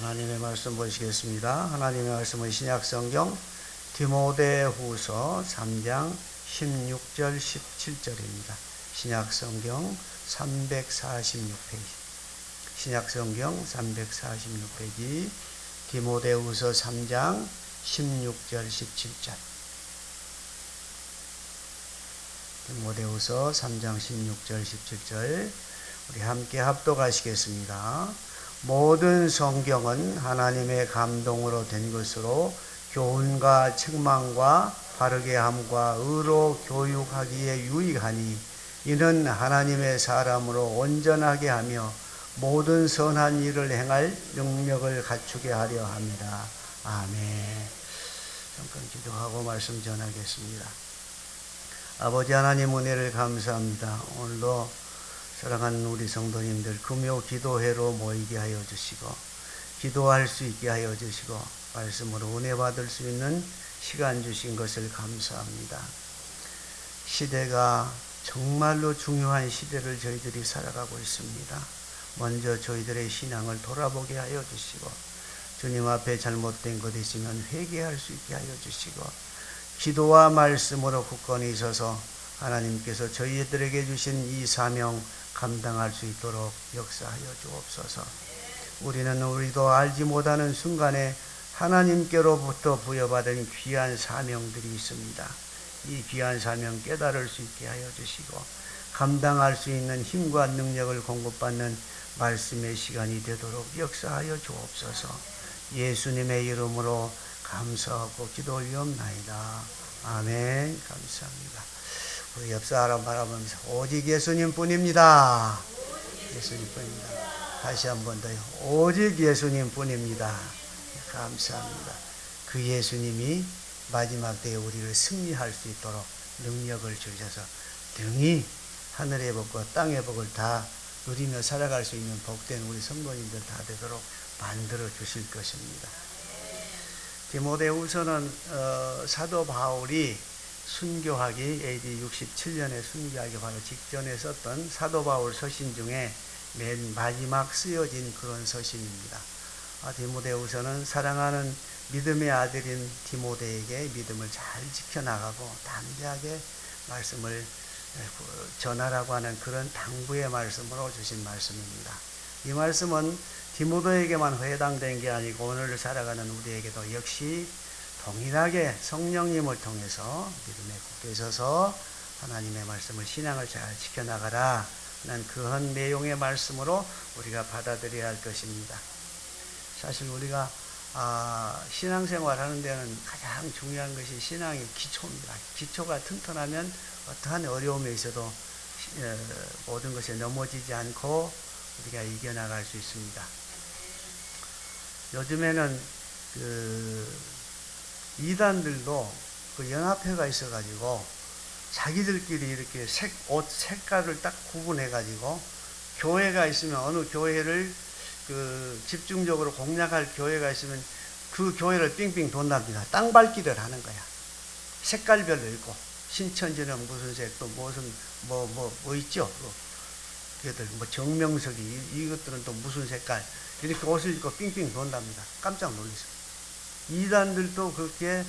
하나님의 말씀 보시겠습니다. 하나님의 말씀은 신약성경 디모데후서 3장 16절 17절입니다. 신약성경 346페이지 신약성경 346페이지 디모데후서 3장 16절 17절 디모데후서 3장 16절 17절 우리 함께 합독하시겠습니다. 모든 성경은 하나님의 감동으로 된 것으로 교훈과 책망과 바르게 함과 의로 교육하기에 유익하니 이는 하나님의 사람으로 온전하게 하며 모든 선한 일을 행할 능력을 갖추게 하려 함이라. 아멘. 잠깐 기도하고 말씀 전하겠습니다. 아버지 하나님 은혜를 감사합니다. 오늘도 사랑하는 우리 성도님들 금요 기도회로 모이게 하여 주시고 기도할 수 있게 하여 주시고 말씀으로 은혜 받을 수 있는 시간 주신 것을 감사합니다. 시대가 정말로 중요한 시대를 저희들이 살아가고 있습니다. 먼저 저희들의 신앙을 돌아보게 하여 주시고 주님 앞에 잘못된 것 있으면 회개할 수 있게 하여 주시고 기도와 말씀으로 굳건히 서서 하나님께서 저희들에게 주신 이 사명 감당할 수 있도록 역사하여 주옵소서. 우리도 알지 못하는 순간에 하나님께로부터 부여받은 귀한 사명들이 있습니다. 이 귀한 사명 깨달을 수 있게 하여 주시고 감당할 수 있는 힘과 능력을 공급받는 말씀의 시간이 되도록 역사하여 주옵소서. 예수님의 이름으로 감사하고 기도 올리옵나이다. 아멘. 감사합니다. 우리 옆 사람 바라보면서 오직 예수님 뿐입니다. 예수님 뿐입니다. 다시 한 번 더요. 오직 예수님 뿐입니다. 감사합니다. 그 예수님이 마지막 때에 우리를 승리할 수 있도록 능력을 주셔서 등이 하늘의 복과 땅의 복을 다 누리며 살아갈 수 있는 복된 우리 성도님들 다 되도록 만들어 주실 것입니다. 디모데후서는 사도 바울이 순교하기 AD 67년에 순교하기 바로 직전에 썼던 사도 바울 서신 중에 맨 마지막 쓰여진 그런 서신입니다. 디모데후서는 사랑하는 믿음의 아들인 디모데에게 믿음을 잘 지켜나가고 담대하게 말씀을 전하라고 하는 그런 당부의 말씀으로 주신 말씀입니다. 이 말씀은 디모데에게만 해당된 게 아니고 오늘 살아가는 우리에게도 역시 동일하게 성령님을 통해서 믿음에 굳게 서서 하나님의 말씀을 신앙을 잘 지켜나가라 하는 그런 내용의 말씀으로 우리가 받아들여야 할 것입니다. 사실 우리가 신앙생활 하는 데는 가장 중요한 것이 신앙의 기초입니다. 기초가 튼튼하면 어떠한 어려움에 있어도 모든 것에 넘어지지 않고 우리가 이겨나갈 수 있습니다. 요즘에는 이단들도 그 연합회가 있어가지고 자기들끼리 이렇게 옷 색깔을 딱 구분해가지고 교회가 있으면 어느 교회를 집중적으로 공략할 교회가 있으면 그 교회를 빙빙 돈답니다. 땅밟기를 하는 거야. 색깔별로 있고 신천지는 무슨 색 또 무슨 뭐 있죠. 걔들 정명석이 이것들은 또 무슨 색깔 이렇게 옷을 입고 빙빙 돈답니다. 깜짝 놀랐어요. 이단들도 그렇게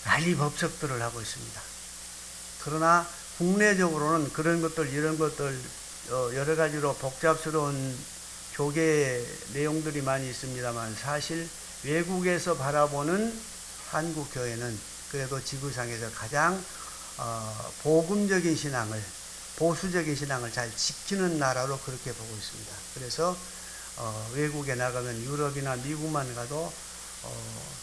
난리법석들을 하고 있습니다. 그러나 국내적으로는 그런 것들 이런 것들 여러 가지로 복잡스러운 교계 내용들이 많이 있습니다만 사실 외국에서 바라보는 한국 교회는 그래도 지구상에서 가장 복음적인 신앙을 보수적인 신앙을 잘 지키는 나라로 그렇게 보고 있습니다. 그래서 외국에 나가면 유럽이나 미국만 가도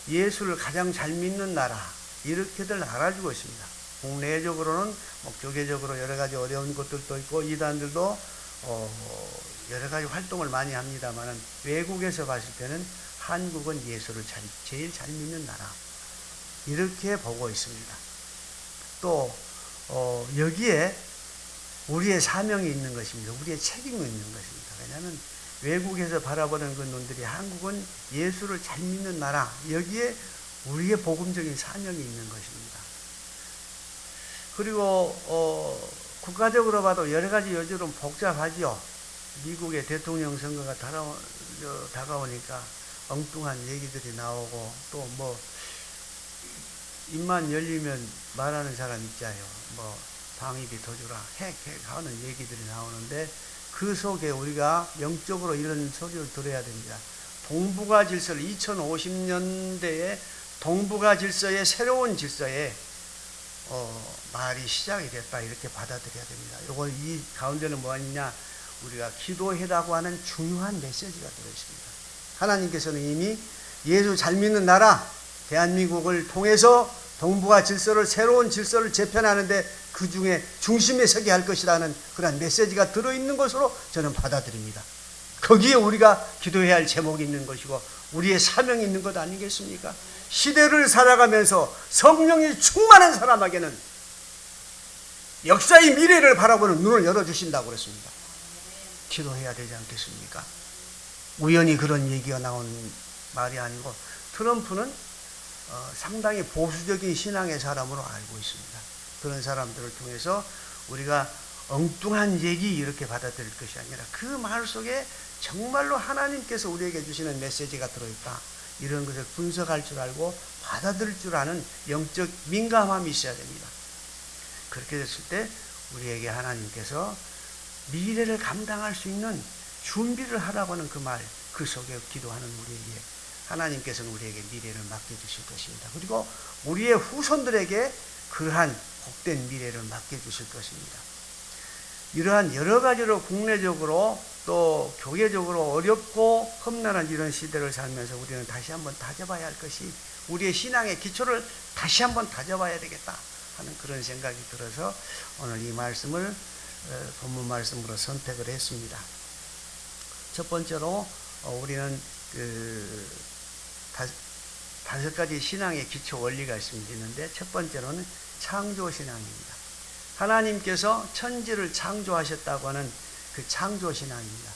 예수를 가장 잘 믿는 나라 이렇게들 알아주고 있습니다. 국내적으로는 교계적으로 여러 가지 어려운 것들도 있고 이단들도 여러 가지 활동을 많이 합니다만 외국에서 봤을 때는 한국은 예수를 제일 잘 믿는 나라 이렇게 보고 있습니다. 또 여기에 우리의 사명이 있는 것입니다. 우리의 책임이 있는 것입니다. 왜냐하면 외국에서 바라보는 그 눈들이 한국은 예수를 잘 믿는 나라 여기에 우리의 복음적인 사명이 있는 것입니다. 그리고 국가적으로 봐도 여러 가지 요즘은 복잡하지요. 미국의 대통령 선거가 다가오니까 엉뚱한 얘기들이 나오고 또 뭐 입만 열리면 말하는 사람 있잖아요. 뭐 방위비 더 주라 핵 하는 얘기들이 나오는데 그 속에 우리가 영적으로 이런 소리를 들어야 됩니다. 동북아 질서를 2050년대에 동북아 질서의 새로운 질서에 말이 시작이 됐다 이렇게 받아들여야 됩니다. 요거 이 가운데는 뭐냐, 우리가 기도해라고 하는 중요한 메시지가 들어있습니다. 하나님께서는 이미 예수 잘 믿는 나라 대한민국을 통해서 동북아 질서를, 새로운 질서를 재편하는데 그 중에 중심에 서게 할 것이라는 그런 메시지가 들어있는 것으로 저는 받아들입니다. 거기에 우리가 기도해야 할 제목이 있는 것이고 우리의 사명이 있는 것 아니겠습니까? 시대를 살아가면서 성령이 충만한 사람에게는 역사의 미래를 바라보는 눈을 열어주신다고 그랬습니다. 기도해야 되지 않겠습니까? 우연히 그런 얘기가 나온 말이 아니고 트럼프는 상당히 보수적인 신앙의 사람으로 알고 있습니다. 그런 사람들을 통해서 우리가 엉뚱한 얘기 이렇게 받아들일 것이 아니라 그 말 속에 정말로 하나님께서 우리에게 주시는 메시지가 들어있다. 이런 것을 분석할 줄 알고 받아들일 줄 아는 영적 민감함이 있어야 됩니다. 그렇게 됐을 때 우리에게 하나님께서 미래를 감당할 수 있는 준비를 하라고 하는 그 말, 그 속에 기도하는 우리에게 하나님께서는 우리에게 미래를 맡겨주실 것입니다. 그리고 우리의 후손들에게 그러한 복된 미래를 맡겨주실 것입니다. 이러한 여러 가지로 국내적으로 또 교회적으로 어렵고 험난한 이런 시대를 살면서 우리는 다시 한번 다져봐야 할 것이, 우리의 신앙의 기초를 다시 한번 다져봐야 되겠다 하는 그런 생각이 들어서 오늘 이 말씀을 본문 말씀으로 선택을 했습니다. 첫 번째로 우리는 다섯 가지 신앙의 기초 원리가 있는데 첫 번째로는 창조신앙입니다. 하나님께서 천지를 창조하셨다고 하는 그 창조신앙입니다.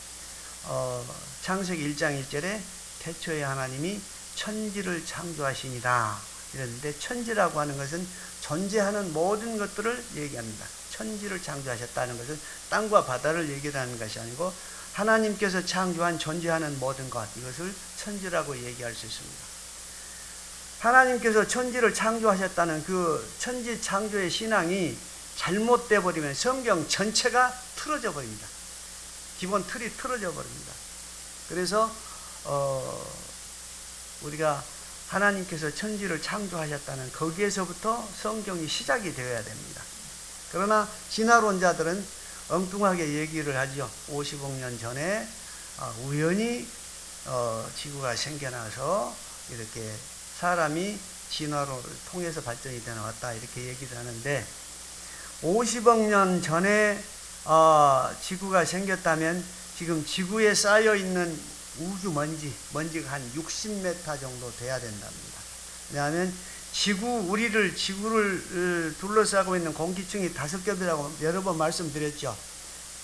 창세기 1장 1절에 태초에 하나님이 천지를 창조하시니라 이랬는데, 천지라고 하는 것은 존재하는 모든 것들을 얘기합니다. 천지를 창조하셨다는 것은 땅과 바다를 얘기하는 것이 아니고 하나님께서 창조한 존재하는 모든 것, 이것을 천지라고 얘기할 수 있습니다. 하나님께서 천지를 창조하셨다는 그 천지 창조의 신앙이 잘못돼 버리면 성경 전체가 틀어져 버립니다. 기본 틀이 틀어져 버립니다. 그래서 우리가 하나님께서 천지를 창조하셨다는 거기에서부터 성경이 시작이 되어야 됩니다. 그러나 진화론자들은 엉뚱하게 얘기를 하죠. 50억 년 전에 우연히 지구가 생겨나서 이렇게 사람이 진화를 통해서 발전이 되어 왔다 이렇게 얘기를 하는데, 50억 년 전에 지구가 생겼다면 지금 지구에 쌓여있는 우주 먼지가 한 60m 정도 돼야 된답니다. 왜냐하면 지구를 둘러싸고 있는 공기층이 5겹이라고 여러 번 말씀드렸죠.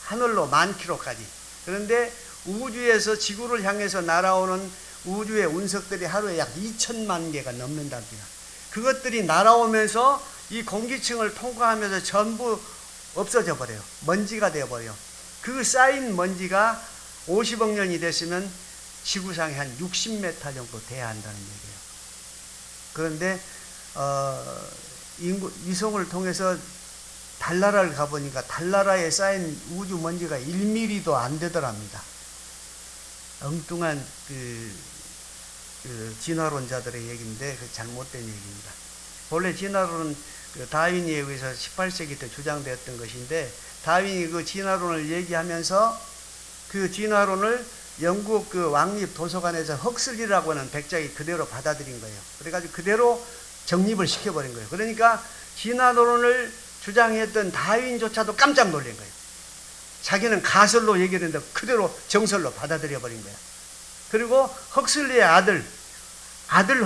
하늘로 10,000km까지. 그런데 우주에서 지구를 향해서 날아오는 우주의 운석들이 하루에 약 2,000만 개가 넘는답니다. 그것들이 날아오면서 이 공기층을 통과하면서 전부 없어져 버려요. 먼지가 되어버려요. 그 쌓인 먼지가 50억 년이 됐으면 지구상에 한 60m 정도 돼야 한다는 얘기예요. 그런데 위성을 통해서 달나라를 가보니까 달나라에 쌓인 우주 먼지가 1mm도 안 되더랍니다. 엉뚱한 진화론자들의 얘기인데 그 잘못된 얘기입니다. 본래 진화론은 다윈에 의해서 18세기 때 주장되었던 것인데, 다윈이 그 진화론을 얘기하면서 그 진화론을 영국 그 왕립 도서관에서 헉슬리라고 하는 백작이 그대로 받아들인 거예요. 그래가지고 그대로 정립을 시켜버린 거예요. 그러니까 진화론을 주장했던 다윈조차도 깜짝 놀란 거예요. 자기는 가설로 얘기했는데 그대로 정설로 받아들여 버린 거예요. 그리고 헉슬리의 아들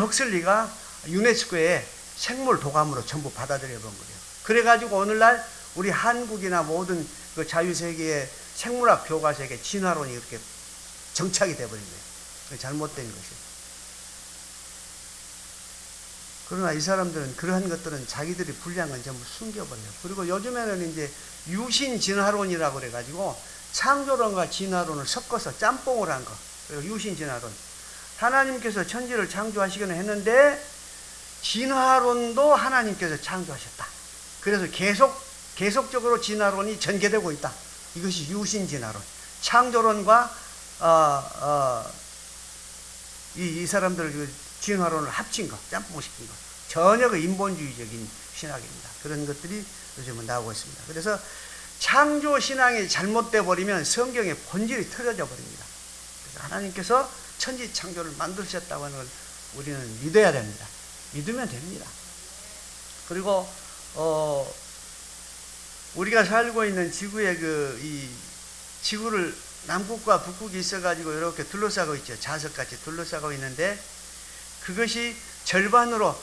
헉슬리가 유네스코에 생물 도감으로 전부 받아들여 본 거예요. 그래가지고 오늘날 우리 한국이나 모든 그 자유세계의 생물학 교과서에 진화론이 이렇게 정착이 되어버린 거예요. 잘못된 것이에요. 그러나 이 사람들은 그러한 것들은 자기들이 불리한 건 전부 숨겨버려요. 그리고 요즘에는 이제 유신 진화론이라고 그래가지고 창조론과 진화론을 섞어서 짬뽕을 한 거. 그리고 유신진화론. 하나님께서 천지를 창조하시기는 했는데 진화론도 하나님께서 창조하셨다. 그래서 계속적으로 진화론이 전개되고 있다. 이것이 유신진화론. 창조론과 이 사람들 그 진화론을 합친 거, 짬뽕시킨 거. 전혀 그 인본주의적인 신학입니다. 그런 것들이 요즘은 나오고 있습니다. 그래서 창조 신앙이 잘못돼 버리면 성경의 본질이 틀어져 버립니다. 그래서 하나님께서 천지 창조를 만드셨다고 하는 걸 우리는 믿어야 됩니다. 믿으면 됩니다. 그리고 우리가 살고 있는 지구의 이 지구를 남극과 북극이 있어가지고 이렇게 둘러싸고 있죠. 자석같이 둘러싸고 있는데 그것이 절반으로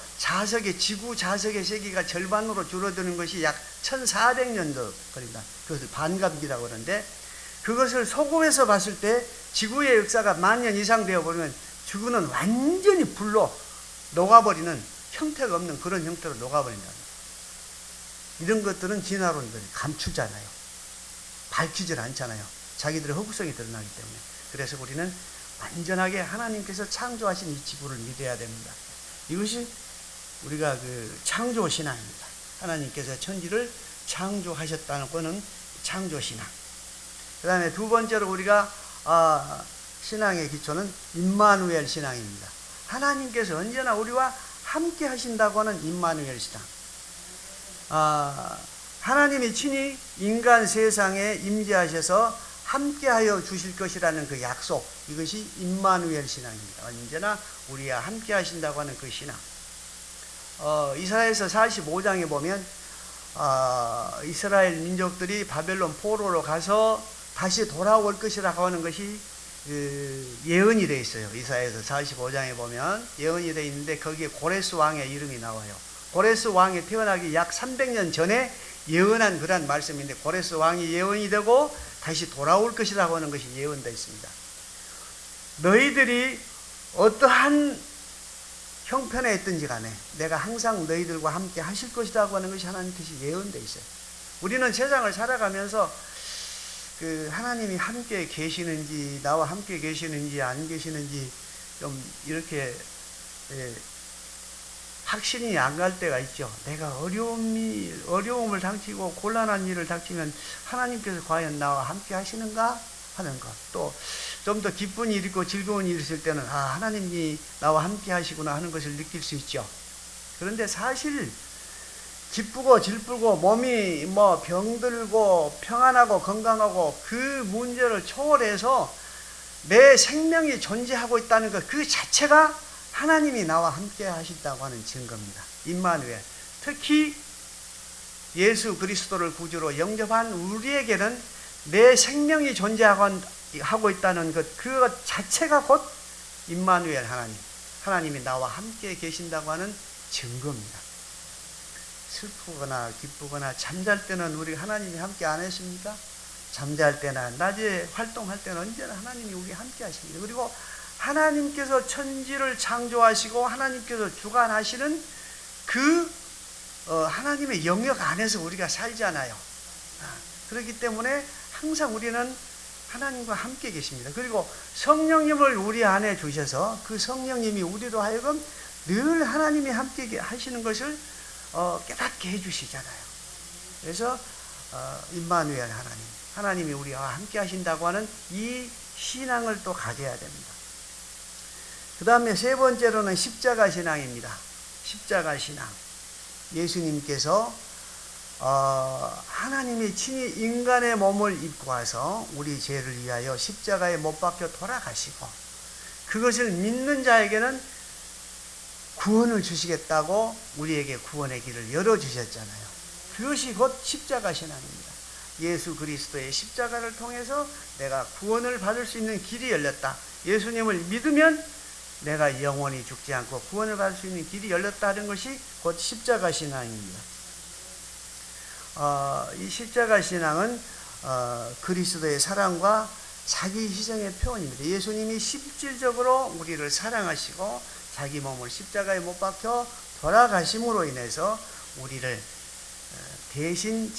지구 자석의 세기가 절반으로 줄어드는 것이 약 1400년도 걸립니다. 그것을 반감기라고 그러는데 그것을 소금해서 봤을 때 지구의 역사가 10,000년 이상 되어버리면 지구는 완전히 불로 녹아버리는 형태가 없는 그런 형태로 녹아버린다. 이런 것들은 진화론들이 감추잖아요. 밝히질 않잖아요. 자기들의 허구성이 드러나기 때문에. 그래서 우리는 완전하게 하나님께서 창조하신 이 지구를 믿어야 됩니다. 이것이 우리가 그 창조신앙입니다. 하나님께서 천지를 창조하셨다는 거는 창조신앙. 그 다음에 두 번째로 우리가 신앙의 기초는 임마누엘 신앙입니다. 하나님께서 언제나 우리와 함께 하신다고 하는 임마누엘 신앙. 하나님이 친히 인간 세상에 임재하셔서 함께하여 주실 것이라는 그 약속, 이것이 임마누엘 신앙입니다. 언제나 우리와 함께 하신다고 하는 그 신앙. 이사야서 45장에 보면 이스라엘 민족들이 바벨론 포로로 가서 다시 돌아올 것이라고 하는 것이 예언이 되어 있어요. 이사야서 45장에 보면 예언이 되어 있는데 거기에 고레스 왕의 이름이 나와요. 고레스 왕이 태어나기 약 300년 전에 예언한 그런 말씀인데 고레스 왕이 예언이 되고 다시 돌아올 것이라고 하는 것이 예언되어 있습니다. 너희들이 어떠한 형편에 있든지 간에 내가 항상 너희들과 함께 하실 것이라고 하는 것이 하나님 뜻이 예언되어 있어요. 우리는 세상을 살아가면서 그 하나님이 함께 계시는지 나와 함께 계시는지 안 계시는지 좀 이렇게 확신이 안 갈 때가 있죠. 내가 어려움을 닥치고 곤란한 일을 닥치면 하나님께서 과연 나와 함께 하시는가 하는 것. 또 좀 더 기쁜 일이 있고 즐거운 일이 있을 때는 하나님이 나와 함께 하시구나 하는 것을 느낄 수 있죠. 그런데 사실 기쁘고 질쁘고 몸이 병들고 평안하고 건강하고 그 문제를 초월해서 내 생명이 존재하고 있다는 것 그 자체가 하나님이 나와 함께 하신다고 하는 증거입니다. 임마누엘. 특히 예수 그리스도를 구주로 영접한 우리에게는 내 생명이 존재하고 있다는 그것 자체가 곧 임마누엘 하나님이 나와 함께 계신다고 하는 증거입니다. 슬프거나 기쁘거나 잠잘 때는 우리 하나님이 함께 안 했습니까? 잠잘 때나 낮에 활동할 때는 언제나 하나님이 우리 함께 하십니다. 그리고 하나님께서 천지를 창조하시고 하나님께서 주관하시는 그 하나님의 영역 안에서 우리가 살잖아요. 그렇기 때문에 항상 우리는 하나님과 함께 계십니다. 그리고 성령님을 우리 안에 주셔서 그 성령님이 우리로 하여금 늘 하나님이 함께 하시는 것을 깨닫게 해주시잖아요. 그래서 임마누엘 하나님이 우리와 함께 하신다고 하는 이 신앙을 또 가져야 됩니다. 그 다음에 세 번째로는 십자가 신앙입니다. 십자가 신앙. 예수님께서 하나님이 친히 인간의 몸을 입고 와서 우리 죄를 위하여 십자가에 못 박혀 돌아가시고 그것을 믿는 자에게는 구원을 주시겠다고 우리에게 구원의 길을 열어주셨잖아요. 그것이 곧 십자가 신앙입니다. 예수 그리스도의 십자가를 통해서 내가 구원을 받을 수 있는 길이 열렸다. 예수님을 믿으면 내가 영원히 죽지 않고 구원을 받을 수 있는 길이 열렸다는 것이 곧 십자가 신앙입니다. 이 십자가 신앙은 그리스도의 사랑과 자기 희생의 표현입니다. 예수님이 실질적으로 우리를 사랑하시고 자기 몸을 십자가에 못 박혀 돌아가심으로 인해서 우리를 대신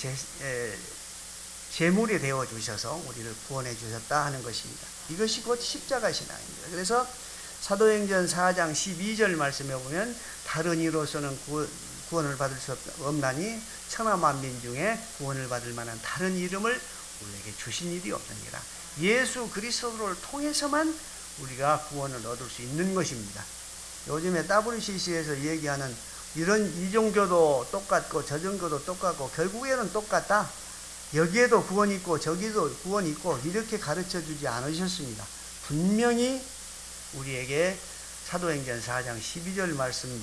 제물이 되어 주셔서 우리를 구원해 주셨다 하는 것입니다. 이것이 곧 십자가 신앙입니다. 그래서 사도행전 4장 12절 말씀에 보면 다른 이로서는 구원을 받을 수 없나니 천하 만민 중에 구원을 받을 만한 다른 이름을 우리에게 주신 일이 없느니라. 예수 그리스도를 통해서만 우리가 구원을 얻을 수 있는 것입니다. 요즘에 WCC에서 얘기하는 이 종교도 똑같고 저 종교도 똑같고 결국에는 똑같다. 여기에도 구원이 있고 저기도 구원이 있고 이렇게 가르쳐 주지 않으셨습니다. 분명히 우리에게 사도행전 4장 12절 말씀을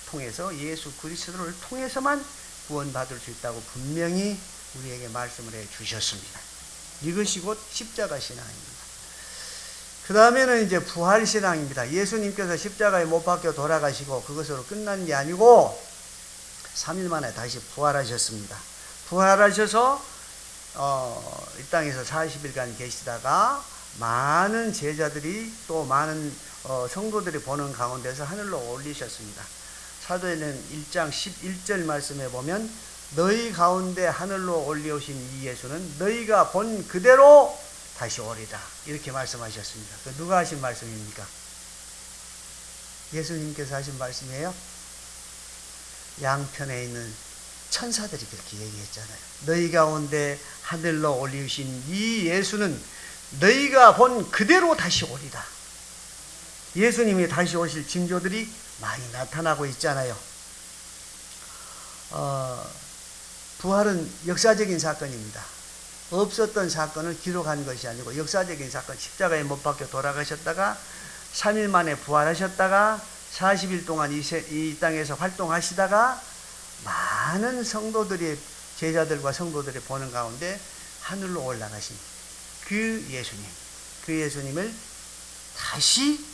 통해서 예수 그리스도를 통해서만 구원받을 수 있다고 분명히 우리에게 말씀을 해 주셨습니다. 이것이 곧 십자가 신앙입니다. 그 다음에는 이제 부활신앙입니다. 예수님께서 십자가에 못 박혀 돌아가시고 그것으로 끝난 게 아니고 3일 만에 다시 부활하셨습니다. 부활하셔서 이 땅에서 40일간 계시다가 많은 제자들이 또 많은 성도들이 보는 가운데서 하늘로 올리셨습니다. 사도행전 1장 11절 말씀에 보면 너희 가운데 하늘로 올려오신 이 예수는 너희가 본 그대로 다시 오리라 이렇게 말씀하셨습니다. 누가 하신 말씀입니까? 예수님께서 하신 말씀이에요. 양편에 있는 천사들이 그렇게 얘기했잖아요. 너희 가운데 하늘로 올리신 이 예수는 너희가 본 그대로 다시 오리라. 예수님이 다시 오실 징조들이 많이 나타나고 있잖아요. 부활은 역사적인 사건입니다. 없었던 사건을 기록한 것이 아니고 역사적인 사건, 십자가에 못 박혀 돌아가셨다가 3일 만에 부활하셨다가 40일 동안 이 땅에서 활동하시다가 많은 성도들이 제자들과 성도들이 보는 가운데 하늘로 올라가신 그 예수님을 다시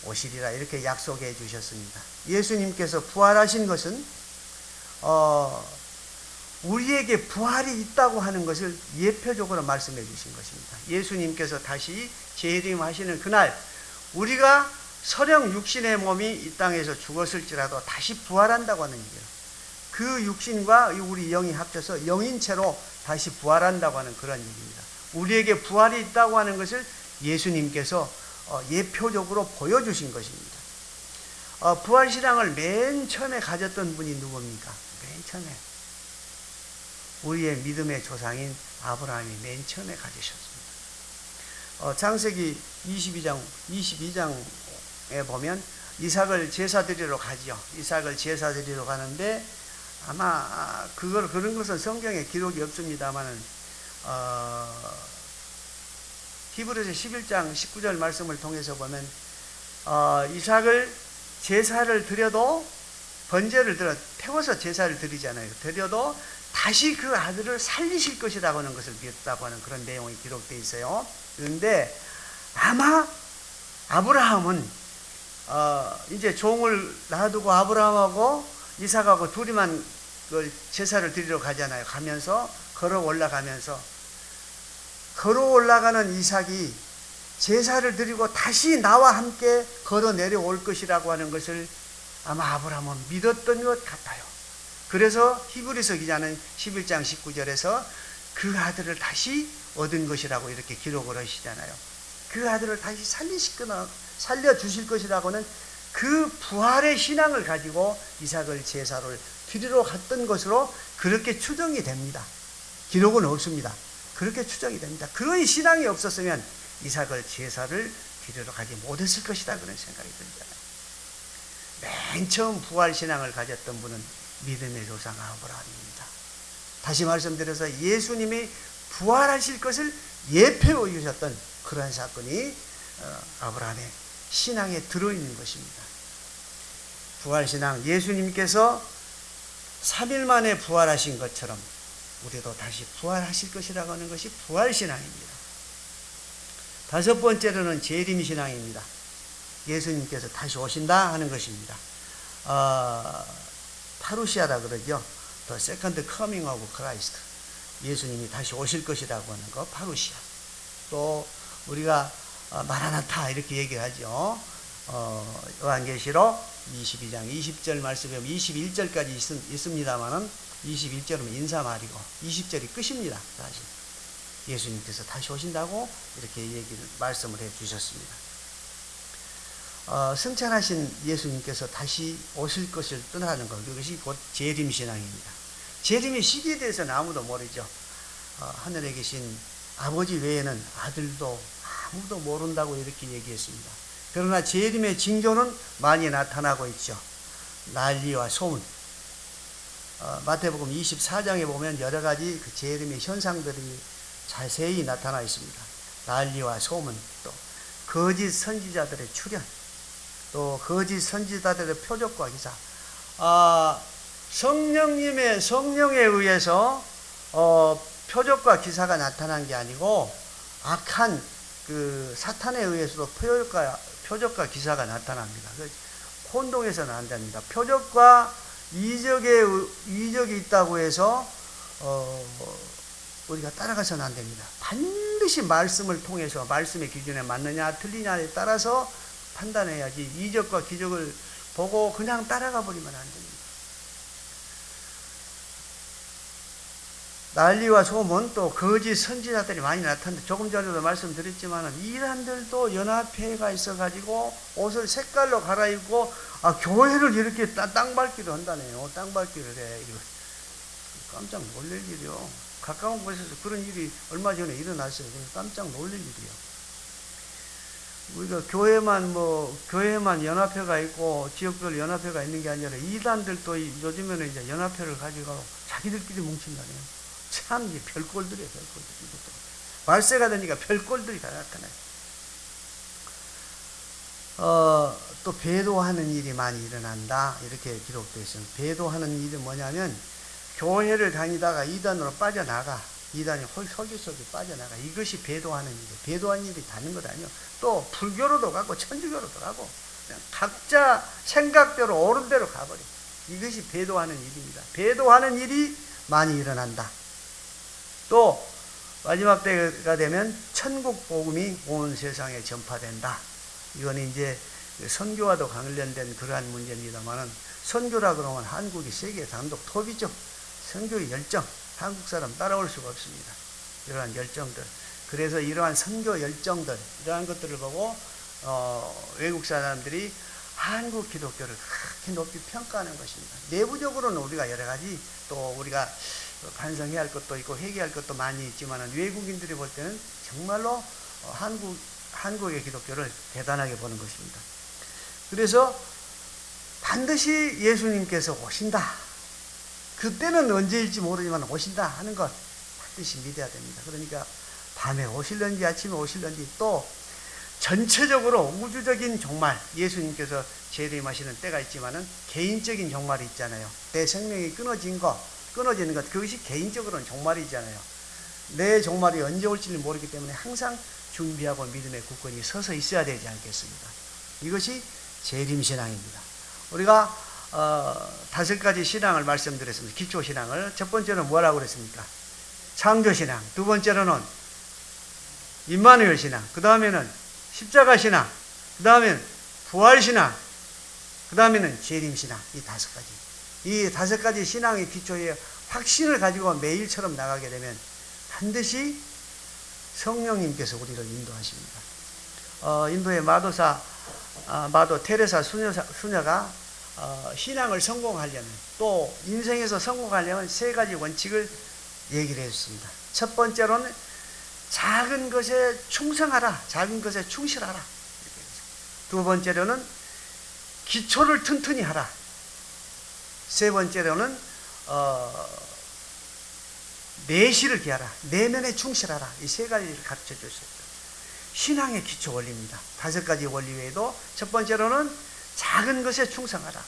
오시리라 이렇게 약속해 주셨습니다. 예수님께서 부활하신 것은 우리에게 부활이 있다고 하는 것을 예표적으로 말씀해 주신 것입니다. 예수님께서 다시 재림하시는 그날 우리가 서령 육신의 몸이 이 땅에서 죽었을지라도 다시 부활한다고 하는 얘기예요. 그 육신과 우리 영이 합쳐서 영인체로 다시 부활한다고 하는 그런 얘기입니다. 우리에게 부활이 있다고 하는 것을 예수님께서 예표적으로 보여주신 것입니다. 부활신앙을 맨 처음에 가졌던 분이 누굽니까? 맨 처음에 우리의 믿음의 조상인 아브라함이 맨 처음에 가지셨습니다. 창세기 22장에 보면 이삭을 제사 드리러 가지요. 이삭을 제사 드리러 가는데 아마 그런 것은 성경에 기록이 없습니다만은 히브리서 11장 19절 말씀을 통해서 보면 이삭을 제사를 드려도 번제를 들어 태워서 제사를 드리잖아요. 드려도 다시 그 아들을 살리실 것이라고 하는 것을 믿었다고 하는 그런 내용이 기록되어 있어요. 그런데 아마 아브라함은 이제 종을 놔두고 아브라함하고 이삭하고 둘이만 그 제사를 드리러 가잖아요. 가면서 걸어 올라가는 이삭이 제사를 드리고 다시 나와 함께 걸어 내려올 것이라고 하는 것을 아마 아브라함은 믿었던 것 같아요. 그래서 히브리서 기자는 11장 19절에서 그 아들을 다시 얻은 것이라고 이렇게 기록을 하시잖아요. 그 아들을 다시 살려주실 것이라고는 그 부활의 신앙을 가지고 이삭을 제사를 드리러 갔던 것으로 그렇게 추정이 됩니다. 기록은 없습니다. 그렇게 추정이 됩니다. 그런 신앙이 없었으면 이삭을 제사를 드리러 가지 못했을 것이다 그런 생각이 들잖아요. 맨 처음 부활 신앙을 가졌던 분은 믿음의 조상 아브라함입니다. 다시 말씀드려서 예수님이 부활하실 것을 예표해 주셨던 그러한 사건이 아브라함의 신앙에 들어있는 것입니다. 부활신앙, 예수님께서 3일 만에 부활하신 것처럼 우리도 다시 부활하실 것이라고 하는 것이 부활신앙입니다. 다섯 번째로는 재림신앙입니다. 예수님께서 다시 오신다 하는 것입니다. 파루시아라 그러죠. The second coming of Christ. 예수님이 다시 오실 것이라고 하는 거, 파루시아. 또 우리가 마라나타 이렇게 얘기하죠. 요한계시록 22장 20절 말씀에 21절까지 있습니다만은 21절은 인사말이고 20절이 끝입니다. 사실 예수님께서 다시 오신다고 이렇게 말씀을 해 주셨습니다. 승천하신 예수님께서 다시 오실 것을 떠나는 것, 그것이 곧 재림신앙입니다. 재림의 시기에 대해서는 아무도 모르죠. 하늘에 계신 아버지 외에는 아들도 아무도 모른다고 이렇게 얘기했습니다. 그러나 재림의 징조는 많이 나타나고 있죠. 난리와 소문. 마태복음 24장에 보면 여러 가지 그 재림의 현상들이 자세히 나타나 있습니다. 난리와 소문, 또 거짓 선지자들의 출현, 또 거짓 선지자들의 표적과 기사. 성령에 의해서 표적과 기사가 나타난 게 아니고 악한 그 사탄에 의해서도 표적과 기사가 나타납니다. 혼동해서는 안 됩니다. 표적과 이적이 있다고 해서 우리가 따라가서는 안 됩니다. 반드시 말씀을 통해서 말씀의 기준에 맞느냐 틀리냐에 따라서 판단해야지, 이적과 기적을 보고 그냥 따라가 버리면 안 됩니다. 난리와 소문, 또 거짓 선지자들이 많이 나타나는데, 조금 전에도 말씀드렸지만 이란들도 연합회가 있어가지고 옷을 색깔로 갈아입고 교회를 이렇게 땅밟기를 한다네요. 땅밟기를 해. 이거 깜짝 놀랄 일이요. 가까운 곳에서 그런 일이 얼마 전에 일어났어요. 깜짝 놀랄 일이요. 우리가 교회만 연합회가 있고 지역별 연합회가 있는 게 아니라 이단들도 요즘에는 이제 연합회를 가지고 자기들끼리 뭉친다네요. 참 이제 별꼴들이에요, 별꼴들. 말세가 되니까 별꼴들이 다 나타나요. 또 배도하는 일이 많이 일어난다, 이렇게 기록되어 있습니다. 배도하는 일이 뭐냐면 교회를 다니다가 이단으로 빠져나가, 이단이 설교 속에 빠져나가. 이것이 배도하는 일이에요. 배도하는 일이 다른 것 아니에요. 또 불교로도 가고 천주교로도 가고 그냥 각자 생각대로 옳은 대로 가버려. 이것이 배도하는 일입니다. 배도하는 일이 많이 일어난다. 또 마지막 때가 되면 천국 복음이 온 세상에 전파된다. 이건 이제 선교와도 관련된 그러한 문제입니다만은, 선교라 그러면 한국이 세계 단독 톱이죠. 선교의 열정, 한국 사람 따라올 수가 없습니다. 이러한 열정들. 그래서 이러한 선교 열정들, 이러한 것들을 보고 외국 사람들이 한국 기독교를 그렇게 높이 평가하는 것입니다. 내부적으로는 우리가 여러 가지 또 우리가 반성해야 할 것도 있고 회개할 것도 많이 있지만, 외국인들이 볼 때는 정말로 한국의 기독교를 대단하게 보는 것입니다. 그래서 반드시 예수님께서 오신다. 그때는 언제일지 모르지만 오신다 하는 것 반드시 믿어야 됩니다. 그러니까 밤에 오실런지 아침에 오실런지, 또 전체적으로 우주적인 종말, 예수님께서 재림하시는 때가 있지만은 개인적인 종말이 있잖아요. 내 생명이 끊어지는 것, 그것이 개인적으로는 종말이잖아요. 내 종말이 언제 올지는 모르기 때문에 항상 준비하고 믿음의 굳건히 서서 있어야 되지 않겠습니까? 이것이 재림신앙입니다. 우리가 5가지 신앙을 말씀드렸습니다. 기초신앙을. 첫 번째는 뭐라고 그랬습니까? 창조신앙. 두 번째로는 임마누엘 신앙. 그 다음에는 십자가 신앙. 그 다음에는 부활신앙. 그 다음에는 재림신앙. 이 5가지. 이 5가지 신앙의 기초에 확신을 가지고 매일처럼 나가게 되면 반드시 성령님께서 우리를 인도하십니다. 인도의 마도 테레사 수녀가 신앙을 성공하려면, 또 인생에서 성공하려면 3가지 원칙을 얘기를 해줬습니다. 첫 번째로는 작은 것에 충성하라, 작은 것에 충실하라. 두 번째로는 기초를 튼튼히 하라. 세 번째로는 내실을 기하라, 내면에 충실하라. 이 3가지를 가르쳐 줬습니다. 신앙의 기초 원리입니다. 5가지 원리 외에도 첫 번째로는 작은 것에 충성하라.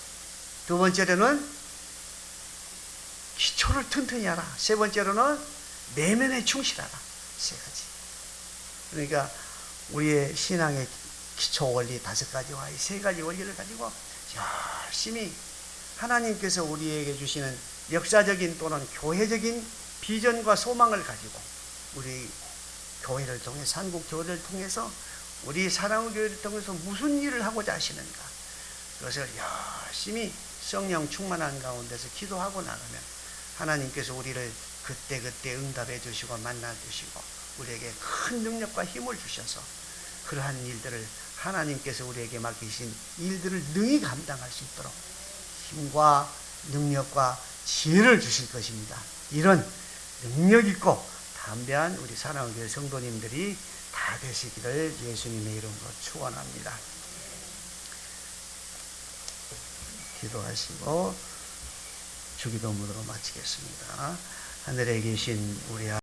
두 번째로는 기초를 튼튼히 하라. 세 번째로는 내면에 충실하라. 3가지. 그러니까 우리의 신앙의 기초 원리 5가지와 이 3가지 원리를 가지고 열심히 하나님께서 우리에게 주시는 역사적인 또는 교회적인 비전과 소망을 가지고 우리 교회를 통해서, 한국 교회를 통해서, 우리 사랑의 교회를 통해서 무슨 일을 하고자 하시는가, 그것을 열심히 성령 충만한 가운데서 기도하고 나가면 하나님께서 우리를 그때그때 응답해 주시고 만나 주시고 우리에게 큰 능력과 힘을 주셔서 그러한 일들을 하나님께서 우리에게 맡기신 일들을 능히 감당할 수 있도록 힘과 능력과 지혜를 주실 것입니다. 이런 능력 있고 담대한 우리 사랑하는 교회 성도님들이 다 되시기를 예수님의 이름으로 축원합니다. 기도하시고 주기도문으로 마치겠습니다. 하늘에 계신 우리